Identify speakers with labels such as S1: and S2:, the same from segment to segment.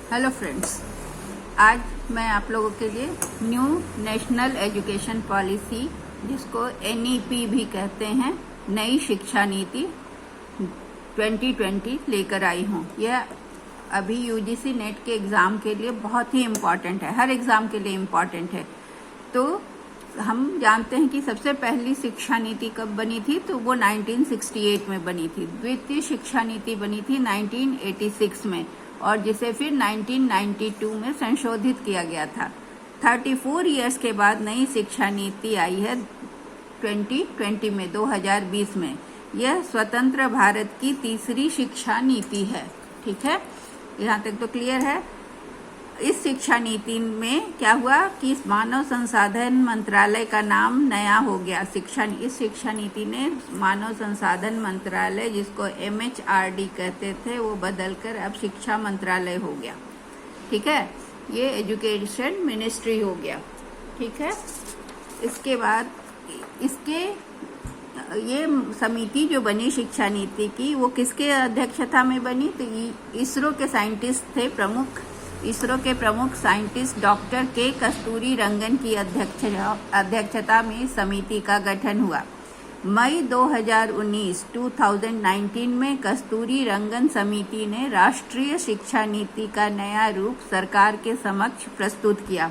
S1: Hello friends, आज मैं आप लोगों के लिए न्यू नेशनल एजुकेशन पॉलिसी, जिसको NEP भी कहते हैं, नई शिक्षा नीति 2020 लेकर आई हूँ। यह अभी UGC नेट के एग्ज़ाम के लिए बहुत ही इम्पॉर्टेंट है, हर एग्ज़ाम के लिए इम्पॉर्टेंट है। तो हम जानते हैं कि सबसे पहली शिक्षा नीति कब बनी थी, तो वो 1968 में बनी थी। द्वितीय शिक्षा नीति बनी थी 1986 में, और जिसे फिर 1992 में संशोधित किया गया था। 34 इयर्स के बाद नई शिक्षा नीति आई है 2020 में, 2020 में। यह स्वतंत्र भारत की तीसरी शिक्षा नीति है। ठीक है, यहाँ तक तो क्लियर है। इस शिक्षा नीति में क्या हुआ कि मानव संसाधन मंत्रालय का नाम नया हो गया। इस शिक्षा नीति ने मानव संसाधन मंत्रालय, जिसको MHRD कहते थे, वो बदलकर अब शिक्षा मंत्रालय हो गया। ठीक है, ये एजुकेशन मिनिस्ट्री हो गया। ठीक है, इसके बाद ये समिति जो बनी शिक्षा नीति की, वो किसके अध्यक्षता में बनी? तो इसरो के साइंटिस्ट थे इसरो के प्रमुख साइंटिस्ट डॉक्टर के कस्तूरी रंगन की अध्यक्षता में समिति का गठन हुआ। मई 2019 में कस्तूरी रंगन समिति ने राष्ट्रीय शिक्षा नीति का नया रूप सरकार के समक्ष प्रस्तुत किया,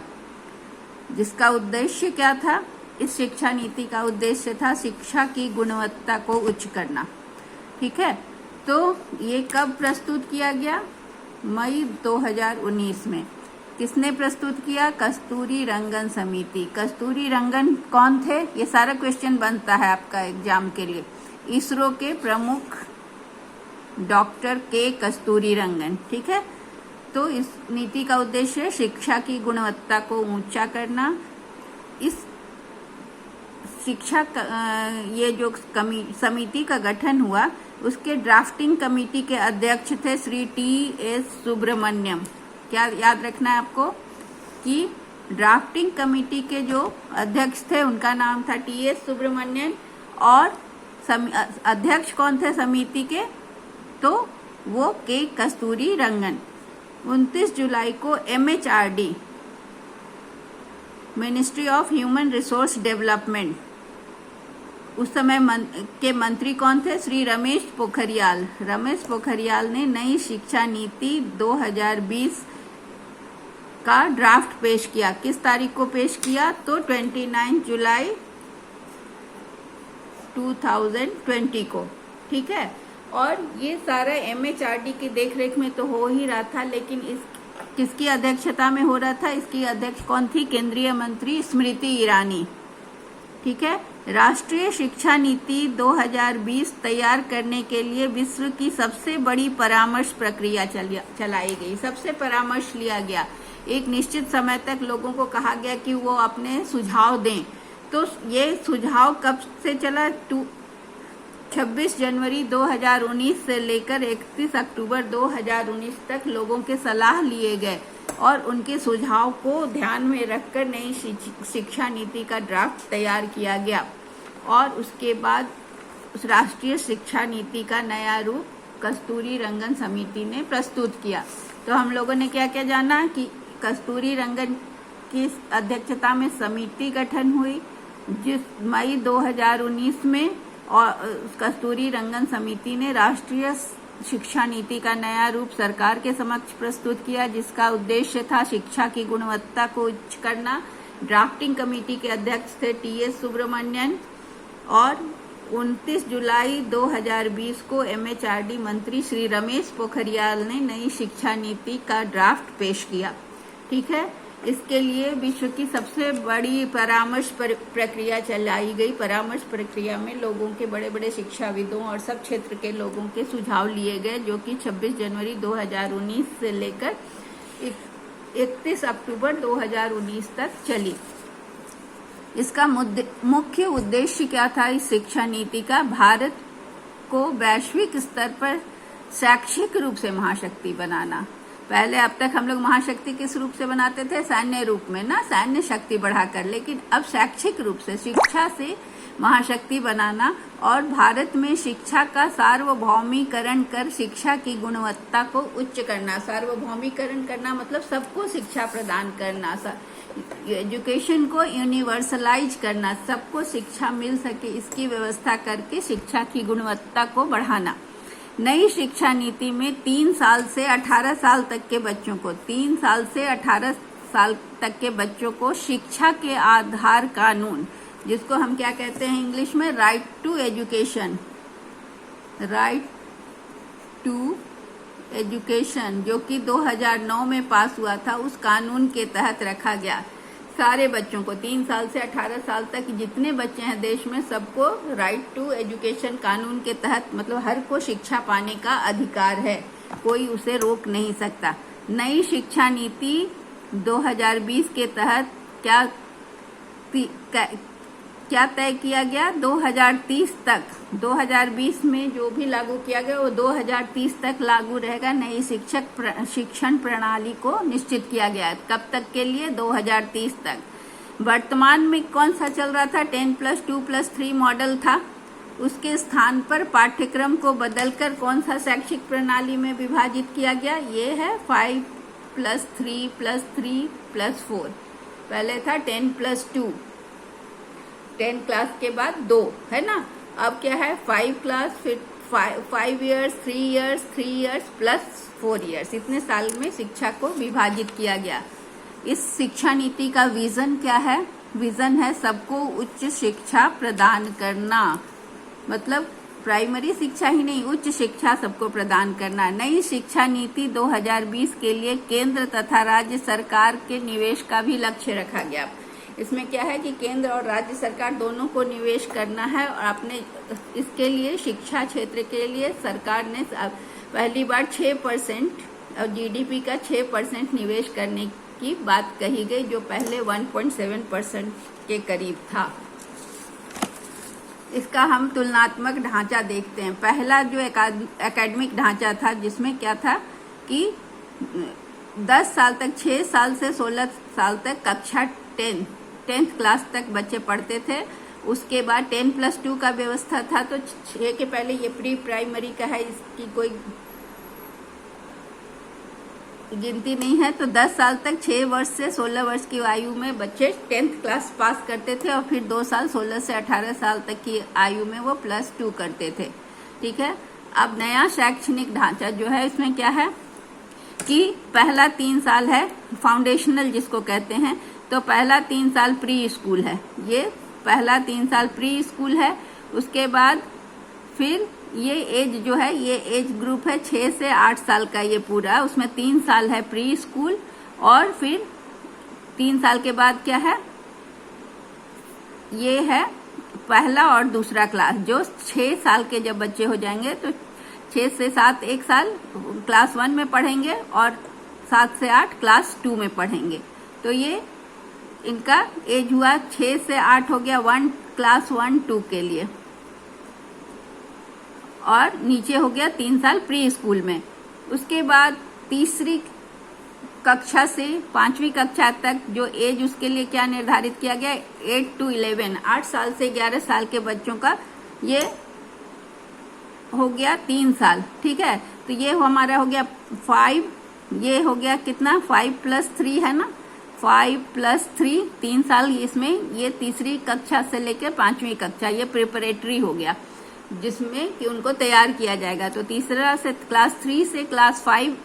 S1: जिसका उद्देश्य क्या था? इस शिक्षा नीति का उद्देश्य था शिक्षा की गुणवत्ता को उच्च करना। ठीक है, तो ये कब प्रस्तुत किया गया? मई 2019 में। किसने प्रस्तुत किया? कस्तूरी रंगन समिति। कस्तूरी रंगन कौन थे? ये सारा क्वेश्चन बनता है आपका एग्जाम के लिए। इसरो के प्रमुख डॉक्टर के कस्तूरी रंगन। ठीक है, तो इस नीति का उद्देश्य शिक्षा की गुणवत्ता को ऊंचा करना। इस ये जो समिति का गठन हुआ, उसके ड्राफ्टिंग कमेटी के अध्यक्ष थे श्री TS सुब्रमण्यम। क्या याद रखना है आपको कि ड्राफ्टिंग कमेटी के जो अध्यक्ष थे, उनका नाम था TS सुब्रमण्यम, और अध्यक्ष कौन थे समिति के? तो वो के कस्तूरी रंगन। 29 जुलाई को MHRD, ministry of human resource development, उस समय के मंत्री कौन थे? श्री रमेश पोखरियाल ने नई शिक्षा नीति 2020 का ड्राफ्ट पेश किया। किस तारीख को पेश किया? तो 29 जुलाई 2020 को। ठीक है, और ये सारा MHRD की देखरेख में तो हो ही रहा था, लेकिन किसकी अध्यक्षता में हो रहा था? इसकी अध्यक्ष कौन थी? केंद्रीय मंत्री स्मृति ईरानी। ठीक है, राष्ट्रीय शिक्षा नीति 2020 तैयार करने के लिए विश्व की सबसे बड़ी परामर्श प्रक्रिया चलाई गई। सबसे परामर्श लिया गया। एक निश्चित समय तक लोगों को कहा गया कि वो अपने सुझाव दें। तो ये सुझाव कब से चला? 26 जनवरी 2019 से लेकर 31 अक्टूबर 2019 तक लोगों के सलाह लिए गए, और उनके सुझाव को ध्यान में रखकर नई शिक्षा नीति का ड्राफ्ट तैयार किया गया। और उसके बाद उस राष्ट्रीय शिक्षा नीति का नया रूप कस्तूरी रंगन समिति ने प्रस्तुत किया। तो हम लोगों ने क्या क्या जाना कि कस्तूरी रंगन की अध्यक्षता में समिति गठन हुई, जिस मई 2019 में, और कस्तूरी रंगन समिति ने राष्ट्रीय शिक्षा नीति का नया रूप सरकार के समक्ष प्रस्तुत किया, जिसका उद्देश्य था शिक्षा की गुणवत्ता को उच्च करना। ड्राफ्टिंग कमेटी के अध्यक्ष थे TS सुब्रमण्यन, और 29 जुलाई 2020 को MHRD मंत्री श्री रमेश पोखरियाल ने नई शिक्षा नीति का ड्राफ्ट पेश किया। ठीक है, इसके लिए विश्व की सबसे बड़ी परामर्श प्रक्रिया चलाई गई। परामर्श प्रक्रिया में लोगों के, बड़े बड़े शिक्षाविदों और सब क्षेत्र के लोगों के सुझाव लिए गए, जो कि 26 जनवरी 2019 से लेकर 31 अक्टूबर 2019 तक चली। इसका मुख्य उद्देश्य क्या था इस शिक्षा नीति का? भारत को वैश्विक स्तर पर शैक्षिक रूप से महाशक्ति बनाना। पहले अब तक हम लोग महाशक्ति किस रूप से बनाते थे? सैन्य रूप में ना, सैन्य शक्ति बढ़ाकर। लेकिन अब शैक्षिक रूप से, शिक्षा से महाशक्ति बनाना और भारत में शिक्षा का सार्वभौमिकरण कर शिक्षा की गुणवत्ता को उच्च करना। सार्वभौमिकरण करना मतलब सबको शिक्षा प्रदान करना, एजुकेशन को यूनिवर्सलाइज करना, सबको शिक्षा मिल सके इसकी व्यवस्था करके शिक्षा की गुणवत्ता को बढ़ाना। नई शिक्षा नीति में 3 साल से 18 साल तक के बच्चों को 3 साल से 18 साल तक के बच्चों को शिक्षा के आधार कानून, जिसको हम क्या कहते हैं इंग्लिश में, right to education, right to education, जो कि 2009 में पास हुआ था, उस कानून के तहत रखा गया। सारे बच्चों को 3 साल से 18 साल तक जितने बच्चे हैं देश में सबको राइट टू एजुकेशन कानून के तहत, मतलब हर को शिक्षा पाने का अधिकार है, कोई उसे रोक नहीं सकता। नई शिक्षा नीति 2020 के तहत क्या तय किया गया, 2030 तक, 2020 में जो भी लागू किया गया वो 2030 तक लागू रहेगा। नई शिक्षण प्रणाली को निश्चित किया गया है। कब तक के लिए, 2030 तक। वर्तमान में कौन सा चल रहा था, 10+2+3 मॉडल था, उसके स्थान पर पाठ्यक्रम को बदलकर कौन सा शैक्षिक प्रणाली में विभाजित किया गया, ये है 5+3+3+4। पहले था 10+2, 10 क्लास के बाद 2, है ना। अब क्या है, 5 क्लास, फिर 5 years, 3 years, 3 years plus 4 years, इतने साल में शिक्षा को विभाजित किया गया। इस शिक्षा नीति का विजन क्या है, विजन है सबको उच्च शिक्षा प्रदान करना, मतलब प्राइमरी शिक्षा ही नहीं, उच्च शिक्षा सबको प्रदान करना। नई शिक्षा नीति 2020 के लिए केंद्र तथा राज्य सरकार के निवेश का भी लक्ष्य रखा गया। इसमें क्या है कि केंद्र और राज्य सरकार दोनों को निवेश करना है और अपने इसके लिए शिक्षा क्षेत्र के लिए सरकार ने पहली बार 6% और जीडीपी का 6% निवेश करने की बात कही गई, जो पहले 1.7% के करीब था। इसका हम तुलनात्मक ढांचा देखते हैं। पहला जो एकेडमिक ढांचा था, जिसमें क्या था कि 10 साल तक, 6 साल से 16 साल तक कक्षा 10th क्लास तक बच्चे पढ़ते थे। उसके बाद 10+2 का व्यवस्था था, तो 6 के पहले ये प्री प्राइमरी का है, इसकी कोई गिनती नहीं है। तो 10 साल तक 6 वर्ष से 16 वर्ष की आयु में बच्चे 10th क्लास पास करते थे और फिर 2 साल 16 से 18 साल तक की आयु में वो +2 करते थे। ठीक है। अब नया शैक्षणिक ढांचा जो है, इसमें क्या है कि पहला 3 साल है फाउंडेशनल जिसको कहते हैं, तो पहला 3 साल प्री स्कूल है, ये पहला 3 साल प्री स्कूल है। उसके बाद फिर ये एज जो है, ये एज ग्रुप है 6 से 8 साल का, ये पूरा, उसमें 3 साल है प्री स्कूल और फिर 3 साल के बाद क्या है, ये है पहला और दूसरा क्लास, जो 6 साल के जब बच्चे हो जाएंगे तो 6 से 7 1 साल क्लास 1 में पढ़ेंगे और 7 से 8 क्लास 2 में पढ़ेंगे। तो ये इनका एज हुआ 6 से 8 हो गया क्लास 1-2 के लिए, और नीचे हो गया 3 साल प्री स्कूल में। उसके बाद तीसरी कक्षा से 5वीं कक्षा तक जो एज उसके लिए क्या निर्धारित किया गया, 8 to 11, 8 साल से 11 साल के बच्चों का ये हो गया 3 साल। ठीक है। तो ये हमारा हो गया 5, ये हो गया कितना, 5+3 है ना, 5+3 3 साल, इसमें ये तीसरी कक्षा से लेकर 5वीं कक्षा ये प्रिपरेटरी हो गया, जिसमें कि उनको तैयार किया जाएगा। तो तीसरा से क्लास 3 से क्लास 5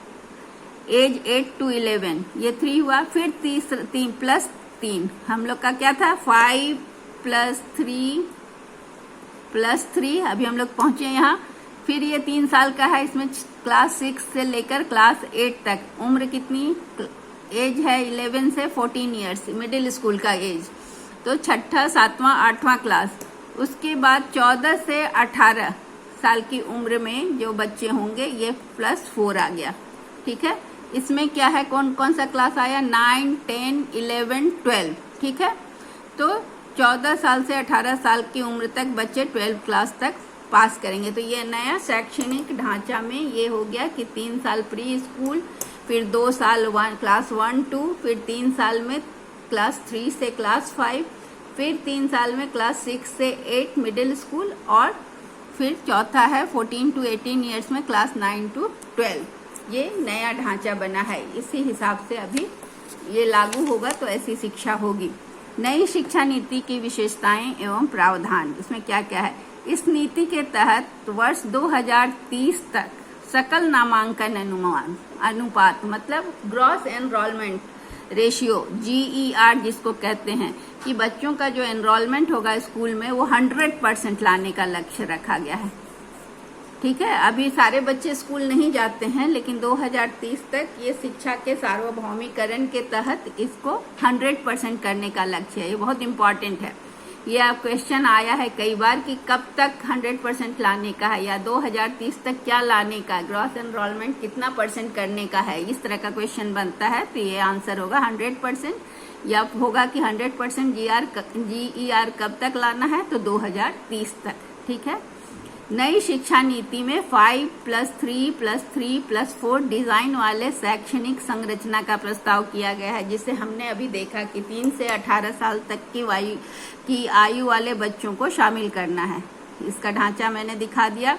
S1: एज 8 to 11, ये 3 हुआ। फिर 3+3 हम लोग का क्या था, 5+3+3, अभी हम लोग पहुंचे यहाँ। फिर ये 3 साल का है, इसमें क्लास 6 से लेकर क्लास 8 तक उम्र कितनी, एज है 11 से 14 ईयर्स, मिडिल स्कूल का एज, तो 6ठा 7वां 8वां क्लास। उसके बाद 14 से 18 साल की उम्र में जो बच्चे होंगे ये +4 आ गया। ठीक है। इसमें क्या है, कौन कौन सा क्लास आया, 9, 10, 11, 12। ठीक है। तो 14 साल से 18 साल की उम्र तक बच्चे 12 क्लास तक पास करेंगे। तो ये नया शैक्षणिक ढांचा में ये हो गया कि 3 साल प्री स्कूल, फिर 2 साल क्लास 1-2, फिर 3 साल में क्लास 3 से क्लास 5, फिर 3 साल में क्लास 6 से 8 मिडिल स्कूल, और फिर चौथा है 14 to 18 ईयर्स में क्लास 9 to 12। ये नया ढांचा बना है, इसी हिसाब से अभी ये लागू होगा तो ऐसी शिक्षा होगी। नई शिक्षा नीति की विशेषताएं एवं प्रावधान, इसमें क्या क्या है। इस नीति के तहत वर्ष 2030 तक सकल नामांकन अनुपात मतलब ग्रॉस एनरोलमेंट रेशियो GER जिसको कहते हैं, कि बच्चों का जो एनरोलमेंट होगा स्कूल में वो 100% लाने का लक्ष्य रखा गया है। ठीक है, अभी सारे बच्चे स्कूल नहीं जाते हैं, लेकिन 2030 तक ये शिक्षा के सार्वभौमिकरण के तहत इसको 100% करने का लक्ष्य है। ये बहुत इम्पोर्टेंट है। ये आप क्वेश्चन आया है कई बार कि कब तक 100% लाने का है, या 2030 तक क्या लाने का है, ग्रॉस एनरोलमेंट कितना % करने का है, इस तरह का क्वेश्चन बनता है। तो ये आंसर होगा 100%, या होगा कि 100% GER कब तक लाना है, तो 2030 तक। ठीक है, नई शिक्षा नीति में 5+3+3+4 डिजाइन वाले शैक्षणिक संरचना का प्रस्ताव किया गया है, जिसे हमने अभी देखा कि 3 से 18 साल तक की आयु वाले बच्चों को शामिल करना है। इसका ढांचा मैंने दिखा दिया।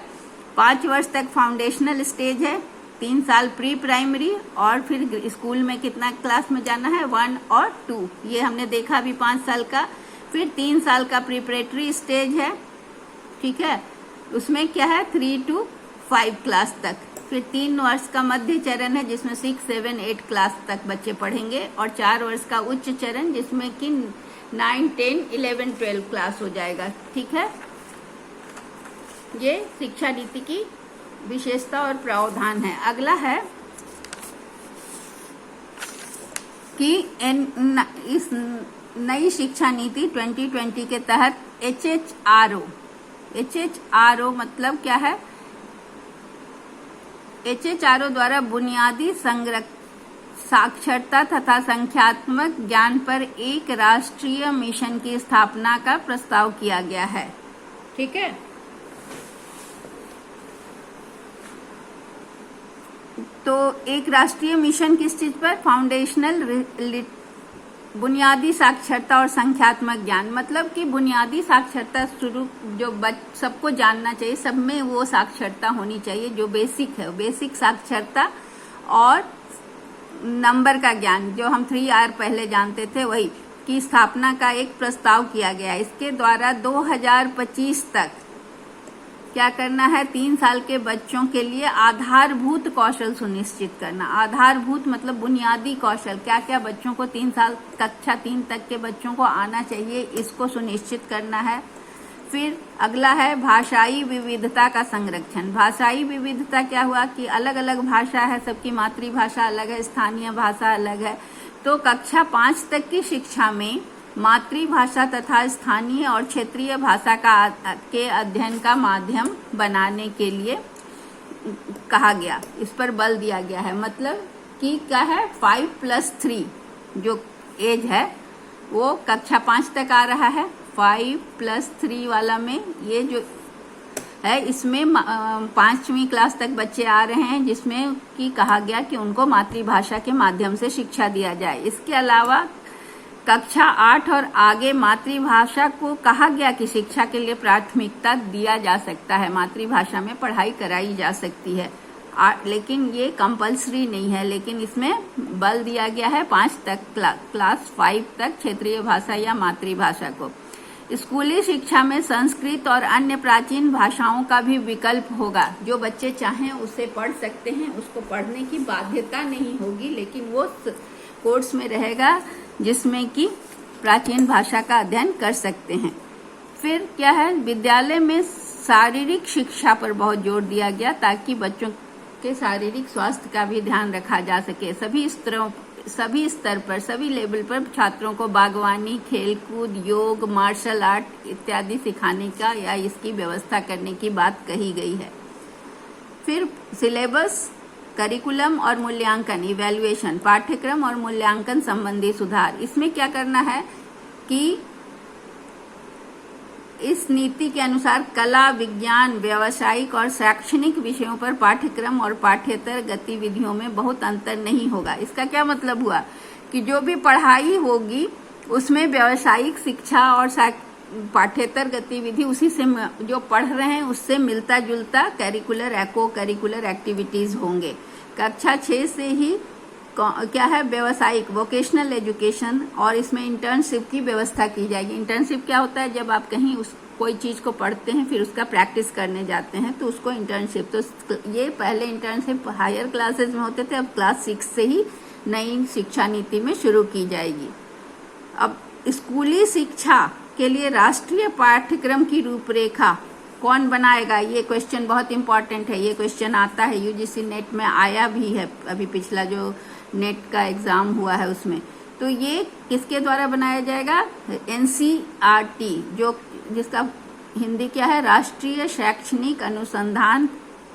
S1: 5 वर्ष तक फाउंडेशनल स्टेज है, 3 साल प्री प्राइमरी, और फिर स्कूल में कितना क्लास में जाना है, 1 और 2, ये हमने देखा अभी 5 साल का। फिर 3 साल का प्रिपरेटरी स्टेज है। ठीक है, उसमें क्या है 3 to 5 क्लास तक। फिर 3 वर्ष का मध्य चरण है जिसमें 6, 7, 8 क्लास तक बच्चे पढ़ेंगे, और 4 वर्ष का उच्च चरण जिसमें कि 9, 10, 11, 12 क्लास हो जाएगा। ठीक है, ये शिक्षा नीति की विशेषता और प्रावधान है। अगला है कि इस नई शिक्षा नीति 2020 के तहत HHRO मतलब क्या है, HHRO द्वारा बुनियादी साक्षरता तथा संख्यात्मक ज्ञान पर एक राष्ट्रीय मिशन की स्थापना का प्रस्ताव किया गया है। ठीक है, तो एक राष्ट्रीय मिशन किस चीज पर, फाउंडेशनल बुनियादी साक्षरता और संख्यात्मक ज्ञान, मतलब कि बुनियादी साक्षरता शुरू जो सबको जानना चाहिए, सब में वो साक्षरता होनी चाहिए जो बेसिक है, बेसिक साक्षरता, और नंबर का ज्ञान जो हम 3R पहले जानते थे वही की स्थापना का एक प्रस्ताव किया गया है। इसके द्वारा 2025 तक क्या करना है, 3 साल के बच्चों के लिए आधारभूत कौशल सुनिश्चित करना। आधारभूत मतलब बुनियादी कौशल, क्या क्या बच्चों को 3 साल कक्षा 3 तक के बच्चों को आना चाहिए, इसको सुनिश्चित करना है। फिर अगला है भाषाई विविधता का संरक्षण। भाषाई विविधता क्या हुआ कि अलग अलग भाषा है, सबकी मातृभाषा अलग है, स्थानीय भाषा अलग है, तो कक्षा 5 तक की शिक्षा में मातृभाषा तथा स्थानीय और क्षेत्रीय भाषा के अध्ययन का माध्यम बनाने के लिए कहा गया, इस पर बल दिया गया है। मतलब कि क्या है, 5+3 जो एज है वो कक्षा 5 तक आ रहा है। 5+3 वाला में ये जो है, इसमें 5वीं क्लास तक बच्चे आ रहे हैं, जिसमें कि कहा गया कि उनको मातृभाषा के माध्यम से शिक्षा दिया जाए। इसके अलावा कक्षा 8 और आगे मातृभाषा को कहा गया कि शिक्षा के लिए प्राथमिकता दिया जा सकता है, मातृभाषा में पढ़ाई कराई जा सकती है, लेकिन ये कंपलसरी नहीं है, लेकिन इसमें बल दिया गया है 5 तक, क्लास 5 तक क्षेत्रीय भाषा या मातृभाषा को। स्कूली शिक्षा में संस्कृत और अन्य प्राचीन भाषाओं का भी विकल्प होगा, जो बच्चे चाहें उसे पढ़ सकते हैं, उसको पढ़ने की बाध्यता नहीं होगी, लेकिन वो कोर्स में रहेगा जिसमें कि प्राचीन भाषा का अध्ययन कर सकते हैं। फिर क्या है, विद्यालय में शारीरिक शिक्षा पर बहुत जोर दिया गया ताकि बच्चों के शारीरिक स्वास्थ्य का भी ध्यान रखा जा सके। सभी स्तर पर, सभी लेवल पर छात्रों को बागवानी, खेलकूद, योग, मार्शल आर्ट इत्यादि सिखाने का या इसकी व्यवस्था करने की बात कही गई है। फिर सिलेबस, करिकुलम और मूल्यांकन, इवैल्यूएशन, पाठ्यक्रम और मूल्यांकन संबंधी सुधार। इसमें क्या करना है कि इस नीति के अनुसार कला, विज्ञान, व्यावसायिक और शैक्षणिक विषयों पर पाठ्यक्रम और पाठ्येतर गतिविधियों में बहुत अंतर नहीं होगा। इसका क्या मतलब हुआ कि जो भी पढ़ाई होगी उसमें व्यावसायिक शिक्षा और पाठ्येतर गतिविधि उसी से जो पढ़ रहे हैं उससे मिलता जुलता करिकुलर एको करिकुलर एक्टिविटीज होंगे। कक्षा 6 से ही क्या है, व्यावसायिक वोकेशनल एजुकेशन, और इसमें इंटर्नशिप की व्यवस्था की जाएगी। इंटर्नशिप क्या होता है, जब आप कहीं कोई चीज को पढ़ते हैं फिर उसका प्रैक्टिस करने जाते हैं तो उसको इंटर्नशिप। तो ये पहले इंटर्नशिप हायर क्लासेस में होते थे, अब क्लास 6 से ही नई शिक्षा नीति में शुरू की जाएगी। अब स्कूली शिक्षा के लिए राष्ट्रीय पाठ्यक्रम की रूपरेखा कौन बनाएगा, ये क्वेश्चन बहुत इंपॉर्टेंट है। ये क्वेश्चन आता है यूजीसी नेट में, आया भी है अभी पिछला जो नेट का एग्जाम हुआ है उसमें। तो ये किसके द्वारा बनाया जाएगा, एनसीईआरटी, जो जिसका हिंदी क्या है, राष्ट्रीय शैक्षणिक अनुसंधान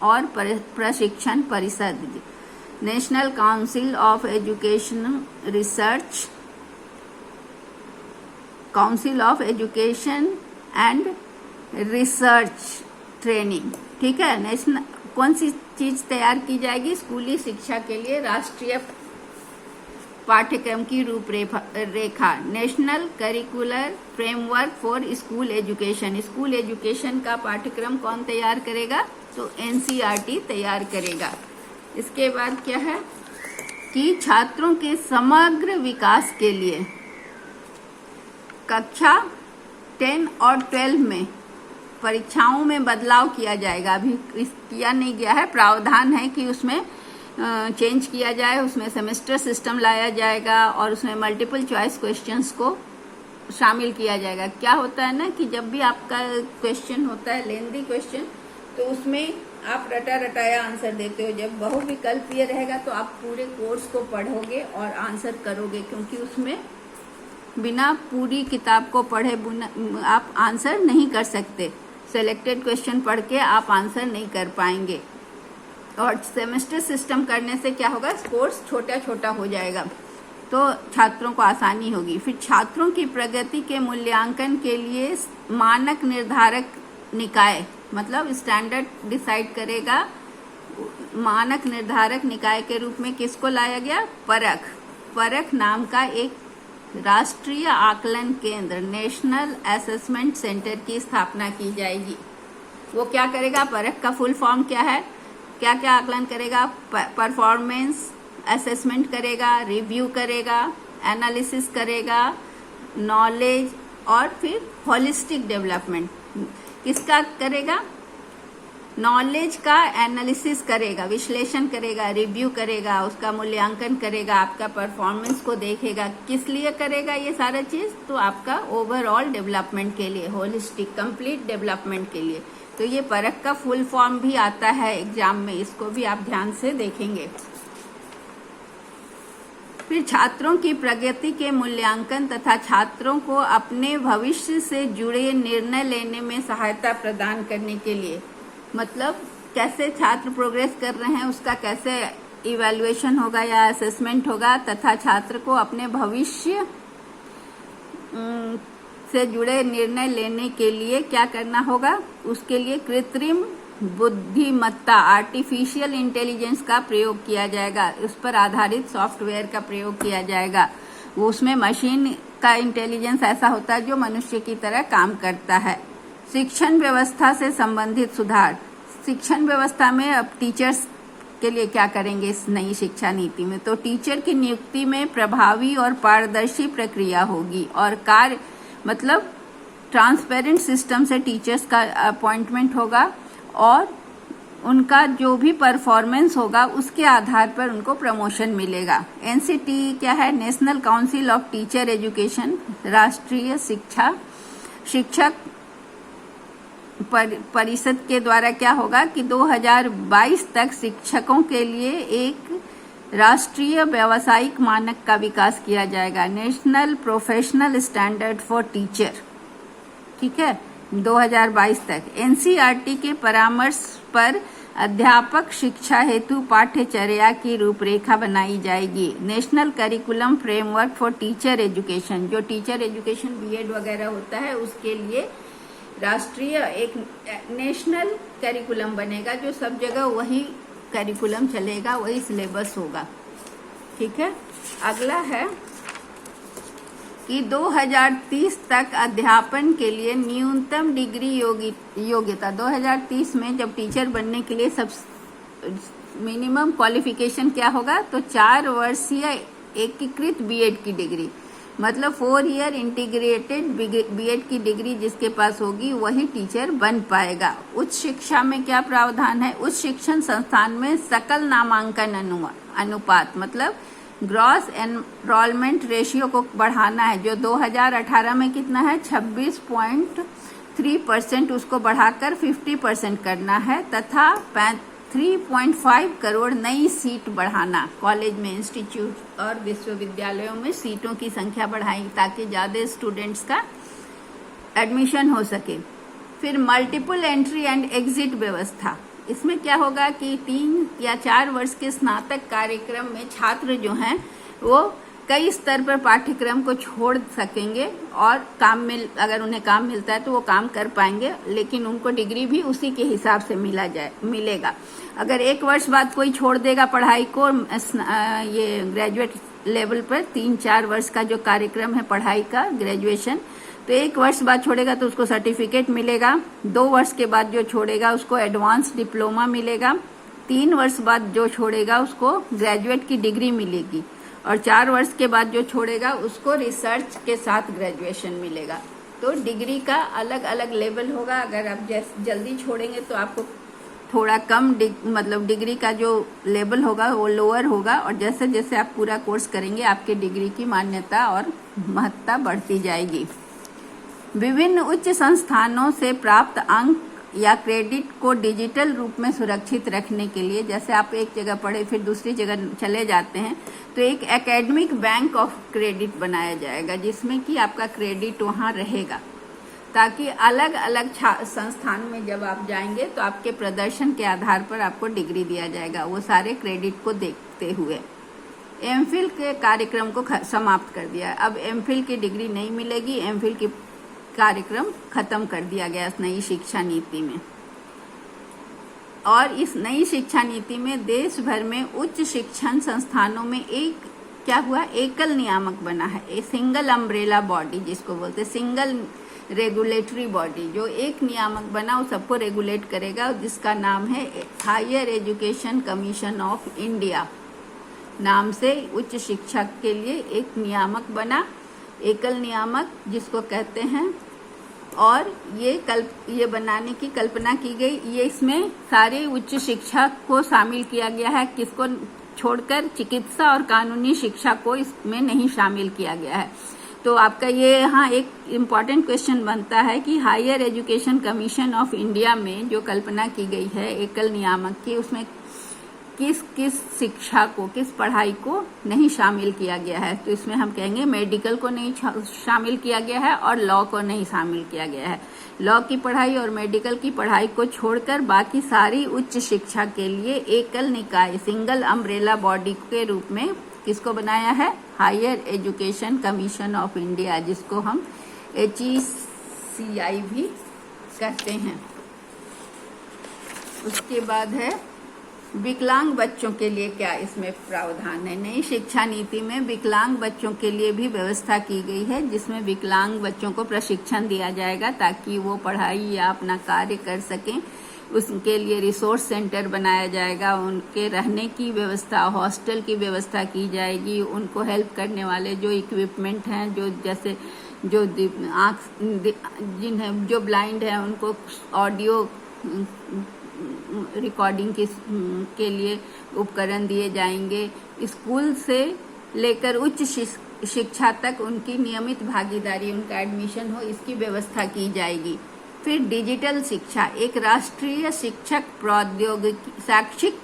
S1: और प्रशिक्षण परिषद, national council of education research, council of education and research training. ठीक है, नेशनल कौन सी चीज तैयार की जाएगी, स्कूली शिक्षा के लिए राष्ट्रीय पाठ्यक्रम की रूपरेखा, national curricular framework for school education. School education का पाठ्यक्रम कौन तैयार करेगा, तो एनसीईआरटी तैयार करेगा। इसके बाद क्या है कि छात्रों के समग्र विकास के लिए कक्षा 10 और 12 में परीक्षाओं में बदलाव किया जाएगा। अभी किया नहीं गया है, प्रावधान है कि उसमें चेंज किया जाए, उसमें सेमेस्टर सिस्टम लाया जाएगा और उसमें मल्टीपल चॉइस क्वेश्चंस को शामिल किया जाएगा। क्या होता है ना कि जब भी आपका क्वेश्चन होता है लेंदी क्वेश्चन, तो उसमें आप रटा रटाया आंसर देते हो। जब बहुविकल्पीय रहेगा तो आप पूरे कोर्स को पढ़ोगे और आंसर करोगे, क्योंकि उसमें बिना पूरी किताब को पढ़े आप आंसर नहीं कर सकते। सिलेक्टेड क्वेश्चन पढ़ के आप आंसर नहीं कर पाएंगे। और सेमेस्टर सिस्टम करने से क्या होगा, कोर्स छोटा छोटा हो जाएगा, तो छात्रों को आसानी होगी। फिर छात्रों की प्रगति के मूल्यांकन के लिए मानक निर्धारक निकाय, मतलब स्टैंडर्ड डिसाइड करेगा। मानक निर्धारक निकाय के रूप में किसको लाया गया, परख नाम का एक राष्ट्रीय आकलन केंद्र, नेशनल असेसमेंट सेंटर की स्थापना की जाएगी। वो क्या करेगा, परख का फुल फॉर्म क्या है, क्या क्या आकलन करेगा, परफॉर्मेंस असेसमेंट करेगा, रिव्यू करेगा, एनालिसिस करेगा, नॉलेज और फिर होलिस्टिक डेवलपमेंट किसका करेगा, नॉलेज का एनालिसिस करेगा, विश्लेषण करेगा, रिव्यू करेगा, उसका मूल्यांकन करेगा, आपका परफॉर्मेंस को देखेगा। किस लिए करेगा ये सारा चीज, तो आपका ओवरऑल डेवलपमेंट के लिए, होलिस्टिक कंप्लीट डेवलपमेंट के लिए। तो ये परख का फुल फॉर्म भी आता है एग्जाम में, इसको भी आप ध्यान से देखेंगे। फिर छात्रों की प्रगति के मूल्यांकन तथा छात्रों को अपने भविष्य से जुड़े निर्णय लेने में सहायता प्रदान करने के लिए, मतलब कैसे छात्र प्रोग्रेस कर रहे हैं उसका कैसे इवैल्यूएशन होगा या असेसमेंट होगा, तथा छात्र को अपने भविष्य से जुड़े निर्णय लेने के लिए क्या करना होगा, उसके लिए कृत्रिम बुद्धिमत्ता, आर्टिफिशियल इंटेलिजेंस का प्रयोग किया जाएगा। उस पर आधारित सॉफ्टवेयर का प्रयोग किया जाएगा। वो उसमें मशीन का इंटेलिजेंस ऐसा होता है जो मनुष्य की तरह काम करता है। शिक्षण व्यवस्था से संबंधित सुधार, शिक्षण व्यवस्था में अब टीचर्स के लिए क्या करेंगे इस नई शिक्षा नीति में, तो टीचर की नियुक्ति में प्रभावी और पारदर्शी प्रक्रिया होगी और कार्य मतलब ट्रांसपेरेंट सिस्टम से टीचर्स का अपॉइंटमेंट होगा और उनका जो भी परफॉर्मेंस होगा उसके आधार पर उनको प्रमोशन मिलेगा। एनसीटी क्या है, national council of teacher education, राष्ट्रीय शिक्षक परिषद के द्वारा क्या होगा कि 2022 तक शिक्षकों के लिए एक राष्ट्रीय व्यावसायिक मानक का विकास किया जाएगा, national professional standard for teacher. ठीक है, 2022 तक। एनसीईआरटी के परामर्श पर अध्यापक शिक्षा हेतु पाठ्यचर्या की रूपरेखा बनाई जाएगी। National curriculum framework for teacher education, जो टीचर एजुकेशन बीएड वगैरह होता है उसके लिए राष्ट्रीय एक नेशनल करिकुलम बनेगा, जो सब जगह वही करिकुलम चलेगा, वही सिलेबस होगा। ठीक है, अगला है कि 2030 तक अध्यापन के लिए न्यूनतम डिग्री योग्यता 2030 में जब टीचर बनने के लिए सब मिनिमम क्वालिफिकेशन क्या होगा, तो 4 वर्षीय एकीकृत बीएड की डिग्री, मतलब 4 ईयर इंटीग्रेटेड बीएड की डिग्री जिसके पास होगी वही टीचर बन पाएगा। उच्च शिक्षा में क्या प्रावधान है, उच्च शिक्षण संस्थान में सकल नामांकन अनुपात मतलब ग्रॉस एनरोलमेंट रेशियो को बढ़ाना है, जो 2018 में कितना है 26.3%, उसको बढ़ाकर 50% करना है, तथा 3.5 करोड़ नई सीट बढ़ाना। कॉलेज में, इंस्टीट्यूट और विश्वविद्यालयों में सीटों की संख्या बढ़ाई ताकि ज़्यादा स्टूडेंट्स का एडमिशन हो सके। फिर मल्टीपल एंट्री एंड एग्जिट व्यवस्था, इसमें क्या होगा कि 3 या 4 वर्ष के स्नातक कार्यक्रम में छात्र जो हैं वो कई स्तर पर पाठ्यक्रम को छोड़ सकेंगे और अगर उन्हें काम मिलता है तो वो काम कर पाएंगे, लेकिन उनको डिग्री भी उसी के हिसाब से मिलेगा। अगर 1 वर्ष बाद कोई छोड़ देगा पढ़ाई को, ये ग्रेजुएट लेवल पर 3-4 वर्ष का जो कार्यक्रम है पढ़ाई का ग्रेजुएशन, तो 1 वर्ष बाद छोड़ेगा तो उसको सर्टिफिकेट मिलेगा, 2 वर्ष के बाद जो छोड़ेगा उसको एडवांस डिप्लोमा मिलेगा, 3 वर्ष बाद जो छोड़ेगा उसको ग्रेजुएट की डिग्री मिलेगी, और 4 वर्ष के बाद जो छोड़ेगा उसको रिसर्च के साथ ग्रेजुएशन मिलेगा। तो डिग्री का अलग अलग लेवल होगा। अगर आप जल्दी छोड़ेंगे तो आपको थोड़ा कम मतलब डिग्री का जो लेवल होगा वो लोअर होगा, और जैसे जैसे आप पूरा कोर्स करेंगे आपके डिग्री की मान्यता और महत्ता बढ़ती जाएगी। विभिन्न उच्च संस्थानों से प्राप्त अंक या क्रेडिट को डिजिटल रूप में सुरक्षित रखने के लिए, जैसे आप एक जगह पढ़े फिर दूसरी जगह चले जाते हैं, तो एक एकेडमिक बैंक ऑफ क्रेडिट बनाया जाएगा जिसमें कि आपका क्रेडिट वहाँ रहेगा, ताकि अलग अलग संस्थान में जब आप जाएंगे तो आपके प्रदर्शन के आधार पर आपको डिग्री दिया जाएगा, वो सारे क्रेडिट को देखते हुए। एमफिल के कार्यक्रम को समाप्त कर दिया, अब एमफिल की डिग्री नहीं मिलेगी, एमफिल की कार्यक्रम खत्म कर दिया गया इस नई शिक्षा नीति में। और इस नई शिक्षा नीति में देश भर में उच्च शिक्षण संस्थानों में क्या हुआ, एकल नियामक बना है, एक सिंगल अम्ब्रेला बॉडी जिसको बोलते हैं, सिंगल रेगुलेटरी बॉडी, जो एक नियामक बना वो सबको रेगुलेट करेगा, जिसका नाम है Higher Education Commission of India नाम से उच्च शिक्षा के लिए एक नियामक बना, एकल नियामक जिसको कहते हैं। और ये बनाने की कल्पना की गई, ये इसमें सारे उच्च शिक्षा को शामिल किया गया है, किसको छोड़कर चिकित्सा और कानूनी शिक्षा को इसमें नहीं शामिल किया गया है। तो आपका ये यहाँ एक इम्पॉर्टेंट क्वेश्चन बनता है कि Higher Education Commission of India में जो कल्पना की गई है एकल नियामक की, उसमें किस किस शिक्षा को, किस पढ़ाई को नहीं शामिल किया गया है। तो इसमें हम कहेंगे मेडिकल को नहीं शामिल किया गया है और लॉ को नहीं शामिल किया गया है। लॉ की पढ़ाई और मेडिकल की पढ़ाई को छोड़कर बाकी सारी उच्च शिक्षा के लिए एकल निकाय, सिंगल अम्ब्रेला बॉडी के रूप में किसको बनाया है, Higher Education Commission of India, जिसको हम HECI भी कहते हैं। उसके बाद है विकलांग बच्चों के लिए क्या इसमें प्रावधान है। नई शिक्षा नीति में विकलांग बच्चों के लिए भी व्यवस्था की गई है, जिसमें विकलांग बच्चों को प्रशिक्षण दिया जाएगा ताकि वो पढ़ाई या अपना कार्य कर सकें। उसके लिए रिसोर्स सेंटर बनाया जाएगा, उनके रहने की व्यवस्था, हॉस्टल की व्यवस्था की जाएगी, उनको हेल्प करने वाले जो इक्विपमेंट हैं, जो जैसे जो जिन्हें जो ब्लाइंड हैं उनको ऑडियो रिकॉर्डिंग के लिए उपकरण दिए जाएंगे। स्कूल से लेकर उच्च शिक्षा तक उनकी नियमित भागीदारी, उनका एडमिशन हो, इसकी व्यवस्था की जाएगी। फिर डिजिटल शिक्षा, एक राष्ट्रीय शैक्षिक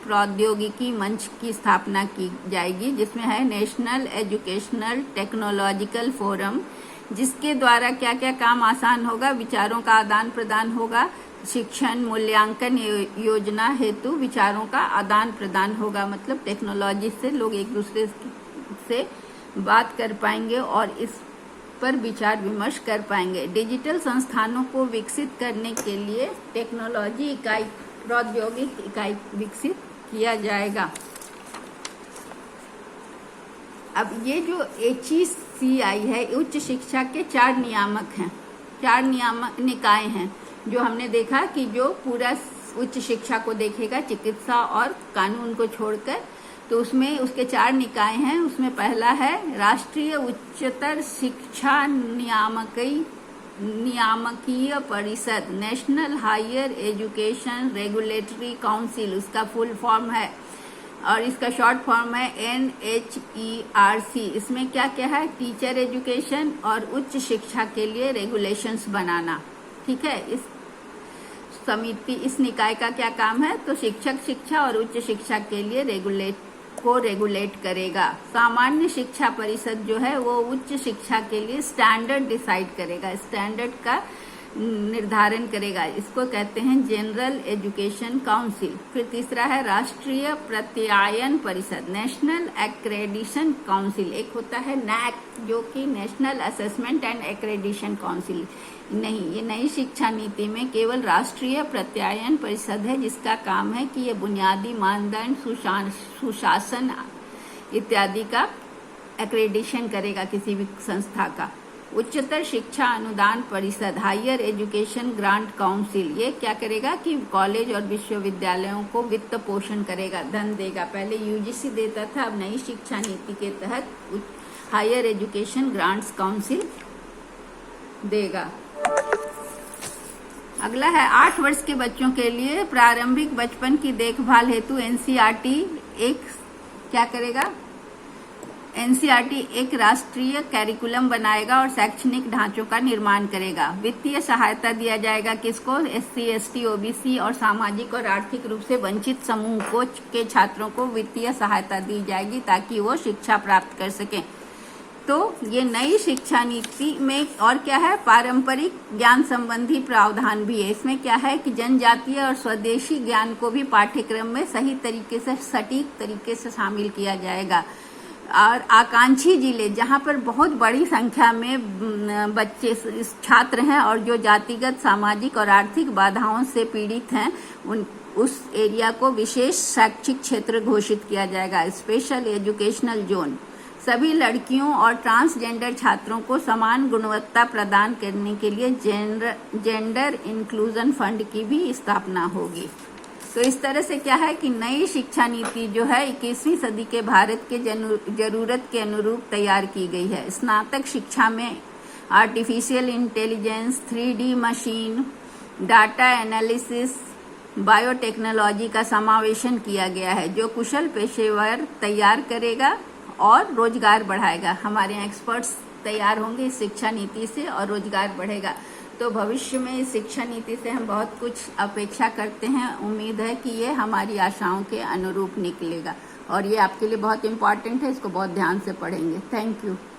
S1: प्रौद्योगिकी मंच की स्थापना की जाएगी, जिसमें है नेशनल एजुकेशनल टेक्नोलॉजिकल फोरम, जिसके द्वारा क्या क्या काम आसान होगा, विचारों का आदान प्रदान होगा, शिक्षण मूल्यांकन योजना हेतु विचारों का आदान प्रदान होगा। मतलब टेक्नोलॉजी से लोग एक दूसरे से बात कर पाएंगे और इस पर विचार विमर्श कर पाएंगे। डिजिटल संस्थानों को विकसित करने के लिए टेक्नोलॉजी इकाई, प्रौद्योगिक इकाई विकसित किया जाएगा। अब ये जो HECI है, उच्च शिक्षा के 4 नियामक हैं, 4 नियामक निकाय हैं, जो हमने देखा कि जो पूरा उच्च शिक्षा को देखेगा, चिकित्सा और कानून को छोड़कर। तो उसमें उसके 4 निकाय हैं। उसमें पहला है राष्ट्रीय उच्चतर शिक्षा नियामकीय परिषद, National Higher Education Regulatory Council, उसका फुल फॉर्म है, और इसका शॉर्ट फॉर्म है NHERC। इसमें क्या क्या है, टीचर एजुकेशन और उच्च शिक्षा के लिए रेगुलेशंस बनाना। ठीक है, इस समिति, इस निकाय का क्या काम है, तो शिक्षक शिक्षा और उच्च शिक्षा के लिए रेगुलेट करेगा। सामान्य शिक्षा परिषद जो है वो उच्च शिक्षा के लिए स्टैंडर्ड डिसाइड करेगा, स्टैंडर्ड का निर्धारण करेगा। इसको कहते हैं जनरल एजुकेशन काउंसिल। फिर तीसरा है राष्ट्रीय प्रत्यायन परिषद, नेशनल एक्रेडिशन काउंसिल। एक होता है NAAC, जो कि national assessment and accreditation council नहीं, ये नई शिक्षा नीति में केवल राष्ट्रीय प्रत्यायन परिषद है, जिसका काम है कि ये बुनियादी मानदंड, सुशासन इत्यादि का एक्रेडिशन करेगा किसी भी संस्था का। उच्चतर शिक्षा अनुदान परिषद, हायर एजुकेशन ग्रांट काउंसिल, ये क्या करेगा कि कॉलेज और विश्वविद्यालयों को वित्त पोषण करेगा, धन देगा। पहले UGC देता था, अब नई शिक्षा नीति के तहत हायर एजुकेशन ग्रांट्स काउंसिल देगा। अगला है 8 वर्ष के बच्चों के लिए प्रारंभिक बचपन की देखभाल हेतु NCERT एक क्या करेगा, NCERT एक राष्ट्रीय कैरिकुलम बनाएगा और शैक्षणिक ढांचों का निर्माण करेगा। वित्तीय सहायता दिया जाएगा किसको, SC, ST, OBC और सामाजिक और आर्थिक रूप से वंचित समूह के छात्रों को वित्तीय सहायता दी जाएगी ताकि वो शिक्षा प्राप्त कर सकें। तो ये नई शिक्षा नीति में और क्या है, पारंपरिक ज्ञान संबंधी प्रावधान भी है। इसमें क्या है कि जनजातीय और स्वदेशी ज्ञान को भी पाठ्यक्रम में सही तरीके से, सटीक तरीके से शामिल किया जाएगा। और आकांक्षी जिले, जहाँ पर बहुत बड़ी संख्या में बच्चे छात्र हैं और जो जातिगत, सामाजिक और आर्थिक बाधाओं से पीड़ित हैं, उस एरिया को विशेष शैक्षिक क्षेत्र घोषित किया जाएगा, स्पेशल एजुकेशनल जोन। सभी लड़कियों और ट्रांसजेंडर छात्रों को समान गुणवत्ता प्रदान करने के लिए जेंडर इंक्लूजन फंड की भी स्थापना होगी। तो इस तरह से क्या है कि नई शिक्षा नीति जो है 21वीं सदी के भारत के जरूरत के अनुरूप तैयार की गई है। स्नातक शिक्षा में artificial intelligence, 3D machine, data analysis, biotechnology का समावेशन किया गया है, जो कुशल पेशेवर तैयार करेगा और रोजगार बढ़ाएगा। हमारे यहाँ एक्सपर्ट्स तैयार होंगे इस शिक्षा नीति से और रोजगार बढ़ेगा। तो भविष्य में इस शिक्षा नीति से हम बहुत कुछ अपेक्षा करते हैं। उम्मीद है कि ये हमारी आशाओं के अनुरूप निकलेगा और ये आपके लिए बहुत इम्पोर्टेंट है, इसको बहुत ध्यान से पढ़ेंगे। Thank you.